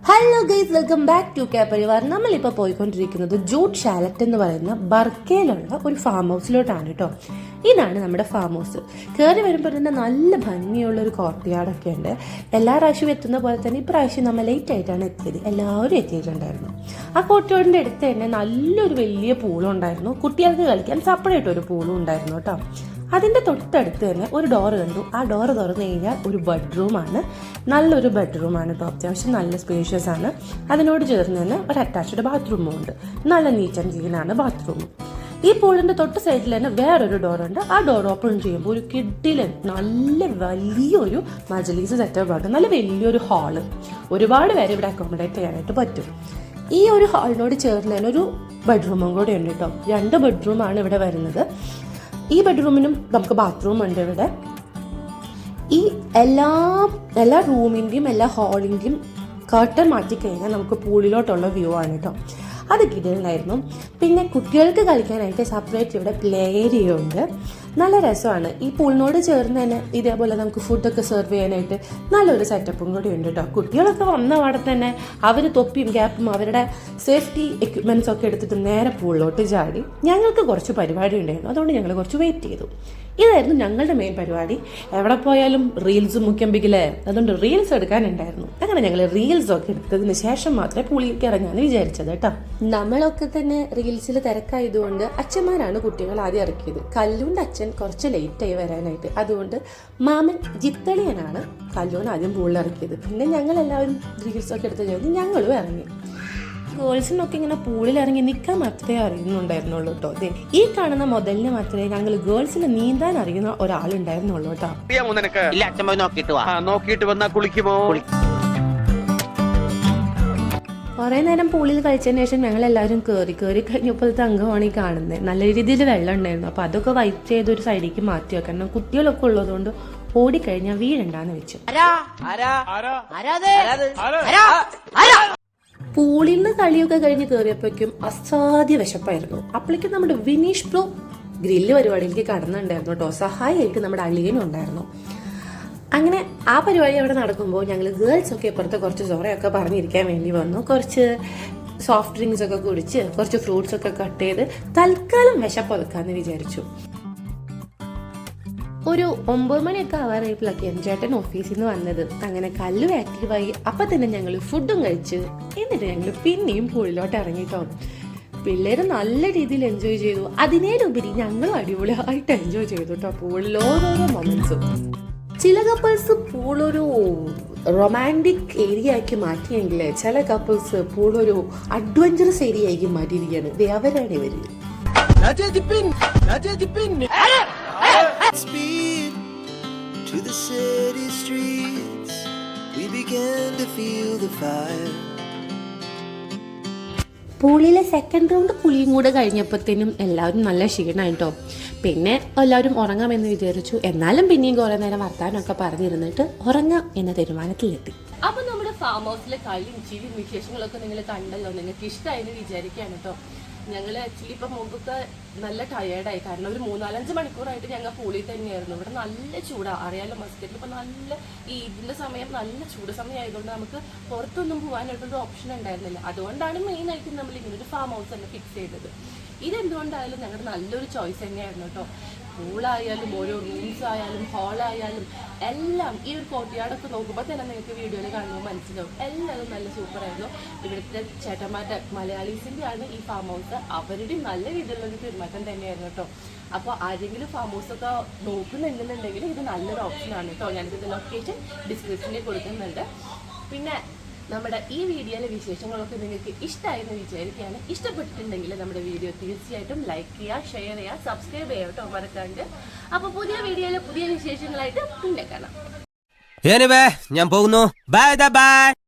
Hello guys, welcome back to K Parivar. നമ്മളിപ്പോൾ പോയിക്കൊണ്ടിരിക്കുന്നത് jute ഷാലറ്റ് എന്ന് പറയുന്ന ബർക്കയിലുള്ള ഒരു ഫാം ഹൗസിലോട്ടാണ് കേട്ടോ. ഇതാണ് നമ്മുടെ ഫാം ഹൗസ്. കയറി വരുമ്പോൾ തന്നെ നല്ല ഭംഗിയുള്ള ഒരു കോർട്ട്യാർഡൊക്കെ ഉണ്ട്. എല്ലാ പ്രാവശ്യവും എത്തുന്ന പോലെ തന്നെ ഇപ്രാവശ്യം നമ്മൾ ലേറ്റ് ആയിട്ടാണ് എത്തിയത്. എല്ലാവരും എത്തിയിട്ടുണ്ടായിരുന്നു. ആ കോർട്ട്യാർഡിൻ്റെ അടുത്ത് തന്നെ നല്ലൊരു വലിയ പൂളും ഉണ്ടായിരുന്നു. കുട്ടികൾക്ക് കളിക്കാൻ സെപ്പറേറ്റ് ഒരു പൂളും ഉണ്ടായിരുന്നു കേട്ടോ. അതിൻ്റെ തൊട്ടടുത്ത് തന്നെ ഒരു ഡോറ് കണ്ടു. ആ ഡോറ് തുറന്നു കഴിഞ്ഞാൽ ഒരു ബെഡ്റൂമാണ്. നല്ലൊരു ബെഡ്റൂമാണ് കേട്ടോ. അത്യാവശ്യം നല്ല സ്പേഷ്യസ് ആണ്. അതിനോട് ചേർന്ന് തന്നെ ഒരു അറ്റാച്ച്ഡ് ബാത്റൂമും ഉണ്ട്. നല്ല നീറ്റ് ആൻഡ് ക്ലീൻ ആണ് ബാത്റൂം. ഈ പൂളിൻ്റെ തൊട്ട് സൈഡിൽ തന്നെ വേറൊരു ഡോറുണ്ട്. ആ ഡോർ ഓപ്പൺ ചെയ്യുമ്പോൾ ഒരു കിഡിലൻ നല്ല വലിയൊരു മജലീസ് സെറ്റപ്പ് ആണ്. നല്ല വലിയൊരു ഹാള്. ഒരുപാട് പേരെ ഇവിടെ അക്കോമഡേറ്റ് ചെയ്യാനായിട്ട് പറ്റും. ഈ ഒരു ഹാളിനോട് ചേർന്ന് തന്നെ ഒരു ബെഡ്റൂമും കൂടെ ഉണ്ട് കേട്ടോ. 2 ബെഡ്റൂമാണ് ഇവിടെ വരുന്നത്. ഈ ബെഡ്റൂമിനും നമുക്ക് ബാത്റൂം ഉണ്ട് ഇവിടെ. ഈ എല്ലാ റൂമിൻ്റെയും എല്ലാ ഹാളിൻ്റെയും കർട്ടൻ മാറ്റിക്കഴിഞ്ഞാൽ നമുക്ക് പൂളിലോട്ടുള്ള വ്യൂ ആണ് കേട്ടോ. അത് കിടന്നായിരുന്നു. പിന്നെ കുട്ടികൾക്ക് കളിക്കാനായിട്ട് സെപ്പറേറ്റ് ഇവിടെ പ്ലേ ഏരിയ ഉണ്ട്. നല്ല രസമാണ്. ഈ പൂളിനോട് ചേർന്ന് തന്നെ ഇതേപോലെ നമുക്ക് ഫുഡൊക്കെ സെർവ് ചെയ്യാനായിട്ട് നല്ലൊരു സെറ്റപ്പും കൂടി ഉണ്ട് കേട്ടോ. കുട്ടികളൊക്കെ വന്ന പാടെ തന്നെ അവർ തൊപ്പിയും ക്യാപ്പും അവരുടെ സേഫ്റ്റി എക്യുപ്മെൻറ്റ്സ് ഒക്കെ എടുത്തിട്ട് നേരെ പൂളിലോട്ട് ചാടി. ഞങ്ങൾക്ക് കുറച്ച് പരിപാടി ഉണ്ടായിരുന്നു, അതുകൊണ്ട് ഞങ്ങൾ കുറച്ച് വെയിറ്റ് ചെയ്തു. ഇതായിരുന്നു ഞങ്ങളുടെ മെയിൻ പരിപാടി. എവിടെ പോയാലും റീൽസ് മുഖ്യമ്പിക്കില്ലേ, അതുകൊണ്ട് റീൽസ് എടുക്കാനുണ്ടായിരുന്നു. അങ്ങനെ ഞങ്ങൾ റീൽസ് ഒക്കെ എടുത്തതിന് ശേഷം മാത്രമേ പൂളിലേക്ക് ഇറങ്ങാമെന്ന് വിചാരിച്ചത് കേട്ടോ. നമ്മളൊക്കെ തന്നെ റീൽസിൽ തിരക്കായതുകൊണ്ട് അച്ഛന്മാരാണ് കുട്ടികൾ ആദ്യം ഇറക്കിയത്. കല്ലൂൻ്റെ അച്ഛൻ കുറച്ച് ലേറ്റായി വരാനായിട്ട്, അതുകൊണ്ട് മാമൻ ജിത്തളിയനാണ് കല്ലൂന് ആദ്യം പൂളിൽ ഇറക്കിയത്. പിന്നെ ഞങ്ങൾ എല്ലാവരും റീൽസൊക്കെ എടുത്ത് കഴിഞ്ഞ് ഞങ്ങളും ഇറങ്ങി. ഗേൾസിനൊക്കെ ഇങ്ങനെ പൂളിൽ ഇറങ്ങി നിൽക്കാൻ മാത്രമേ അറിയുന്നുണ്ടായിരുന്നുള്ളൂ കേട്ടോ. അതെ, ഈ കാണുന്ന മുതലിന് മാത്രമേ ഞങ്ങൾ ഗേൾസിന് നീന്താൻ അറിയുന്ന ഒരാളുണ്ടായിരുന്നുള്ളൂ കേട്ടോ. കുറെ നേരം പൂളിൽ കളിച്ചതിന് ശേഷം ഞങ്ങൾ എല്ലാവരും കയറി കഴിഞ്ഞപ്പോഴത്തെ അംഗമാണ് ഈ കാണുന്നത്. നല്ല രീതിയിൽ വെള്ളം ഉണ്ടായിരുന്നു. അപ്പോൾ അതൊക്കെ വൈപ്പ് ചെയ്ത് ഒരു സൈഡിലേക്ക് മാറ്റി വെക്കണം. കുട്ടികളൊക്കെ ഉള്ളതുകൊണ്ട് ഓടിക്കഴിഞ്ഞാൽ വീഴുണ്ടാന്ന് വെച്ചു. പൂളിൽ നിന്ന് കളിയൊക്കെ കഴിഞ്ഞ് കയറിയപ്പോഴേക്കും അസാധ്യ വിശപ്പായിരുന്നു. അപ്പോഴേക്കും നമ്മുടെ വിനീഷ് ബ്രോ ഗ്രില്ല് പരിപാടിയിലേക്ക് കടന്നുണ്ടായിരുന്നു കേട്ടോ. സഹായിയായിട്ട് നമ്മുടെ അളിയനും ഉണ്ടായിരുന്നു. അങ്ങനെ ആ പരിപാടി അവിടെ നടക്കുമ്പോൾ ഞങ്ങൾ ഗേൾസൊക്കെ ഇപ്പുറത്തെ കുറച്ച് സോറയൊക്കെ പറഞ്ഞിരിക്കാൻ വേണ്ടി വന്നു. കുറച്ച് സോഫ്റ്റ് ഡ്രിങ്ക്സ് ഒക്കെ കുടിച്ച് കുറച്ച് ഫ്രൂട്ട്സ് ഒക്കെ കട്ട് ചെയ്ത് തൽക്കാലം വിശപ്പൊതുക്കാന്ന് വിചാരിച്ചു. ഒരു 9 മണിയൊക്കെ ആവാറായപ്പോഴൊക്കെ ചേട്ടൻ ഓഫീസിൽ നിന്ന് വന്നത്. അങ്ങനെ കല്ലു ആക്റ്റീവായി. അപ്പം തന്നെ ഞങ്ങൾ ഫുഡും കഴിച്ച് എന്നിട്ട് ഞങ്ങൾ പിന്നെയും പൂളിലോട്ട് ഇറങ്ങിട്ടോ. പിള്ളേര് നല്ല രീതിയിൽ എൻജോയ് ചെയ്തു. അതിനേലുപരി ഞങ്ങളും അടിപൊളിയായിട്ട് എൻജോയ് ചെയ്തു കേട്ടോ. പൂളിൽ ഓരോരോ മൊമെന്റ്സും. ചില കപ്പിൾസ് പൂളൊരു റൊമാൻറ്റിക് ഏരിയ ആക്കി മാറ്റിയെങ്കിൽ ചില കപ്പിൾസ് പൂളൊരു അഡ്വഞ്ചറസ് ഏരിയ ആക്കി മാറ്റിയിരിക്കുകയാണ്. അവരാണ് ഇവര്. Speed to the city streets, we began to feel the fire. പൂളിലെ സെക്കൻഡ് റൗണ്ട് കുളിയും കൂടെ കഴിഞ്ഞപ്പോഴത്തേനും എല്ലാവരും നല്ല ക്ഷീണമായിട്ടോ. പിന്നെ എല്ലാവരും ഉറങ്ങാമെന്ന് വിചാരിച്ചു. എന്നാലും പിന്നെയും കുറെ നേരം വർത്താനമൊക്കെ പറഞ്ഞിരുന്നിട്ട് ഉറങ്ങാം എന്ന തീരുമാനത്തിലെത്തി. അപ്പൊ നമ്മുടെ ഫാം ഹൗസിലെ കളിയും ചിരിയും വിശേഷങ്ങളൊക്കെ നിങ്ങൾ കണ്ടല്ലോ. നിങ്ങൾക്ക് ഇഷ്ടമായെന്ന് വിചാരിക്കുകയാണ് കേട്ടോ. ഞങ്ങൾ ആക്ച്വലി ഇപ്പം മുമ്പൊക്കെ നല്ല ടയേർഡായി. കാരണം ഒരു 3-4-5 മണിക്കൂറായിട്ട് ഞങ്ങൾ പൂളിൽ തന്നെയായിരുന്നു. ഇവിടെ നല്ല ചൂടാണ്, അറിയാലോ. മസ്കറ്റിൽ ഇപ്പം നല്ല ഈ ഇതിൻ്റെ സമയം നല്ല ചൂട് സമയം ആയതുകൊണ്ട് നമുക്ക് പുറത്തൊന്നും പോകാനായിട്ടൊരു ഓപ്ഷൻ ഉണ്ടായിരുന്നില്ല. അതുകൊണ്ടാണ് മെയിനായിട്ട് നമ്മൾ ഇങ്ങനൊരു ഫാം ഹൗസ് തന്നെ ഫിക്സ് ചെയ്തത്. ഇതെന്തുകൊണ്ടായാലും ഞങ്ങളുടെ നല്ലൊരു ചോയ്സ് തന്നെയായിരുന്നു കേട്ടോ. പൂളായാലും ഓരോ റൂംസ് ആയാലും ഹാളായാലും എല്ലാം ഈ ഒരു കോർട്ട്യാർഡൊക്കെ നോക്കുമ്പോൾ തന്നെ നിങ്ങൾക്ക് വീഡിയോയിൽ കാണുമ്പോൾ മനസ്സിലാവും. എല്ലാവരും നല്ല സൂപ്പറായിരുന്നു. ഇവിടുത്തെ ചേട്ടന്മാരുടെ മലയാളീസിൻ്റെ ആണ് ഈ ഫാം ഹൗസ്. അവരുടെയും നല്ല രീതിയിലുള്ളൊരു പെരുമാറ്റം തന്നെയായിരുന്നു കേട്ടോ. അപ്പോൾ ആരെങ്കിലും ഫാം ഹൗസൊക്കെ നോക്കുന്നുണ്ടെന്നുണ്ടെങ്കിൽ ഇത് നല്ലൊരു ഓപ്ഷനാണ് കേട്ടോ. ഞാനിതിൻ്റെ ലൊക്കേഷൻ ഡിസ്ക്രിപ്ഷനിൽ കൊടുക്കുന്നുണ്ട്. പിന്നെ നമ്മുടെ ഈ വീഡിയോയിലെ വിശേഷങ്ങളൊക്കെ നിങ്ങൾക്ക് ഇഷ്ടമായെന്ന് വിചാരിക്കുകയാണ്. ഇഷ്ടപ്പെട്ടിട്ടുണ്ടെങ്കിൽ നമ്മുടെ വീഡിയോ തീർച്ചയായിട്ടും ലൈക്ക് ചെയ്യുക, ഷെയർ ചെയ്യുക, സബ്സ്ക്രൈബ് ചെയ്യുക കേട്ടോ, മറക്കാണ്ട്. അപ്പോൾ പുതിയ വീഡിയോയിലെ പുതിയ വിശേഷങ്ങളായിട്ട് പിന്നെ കാണാം. ഞാൻ പോകുന്നു. Bye bye.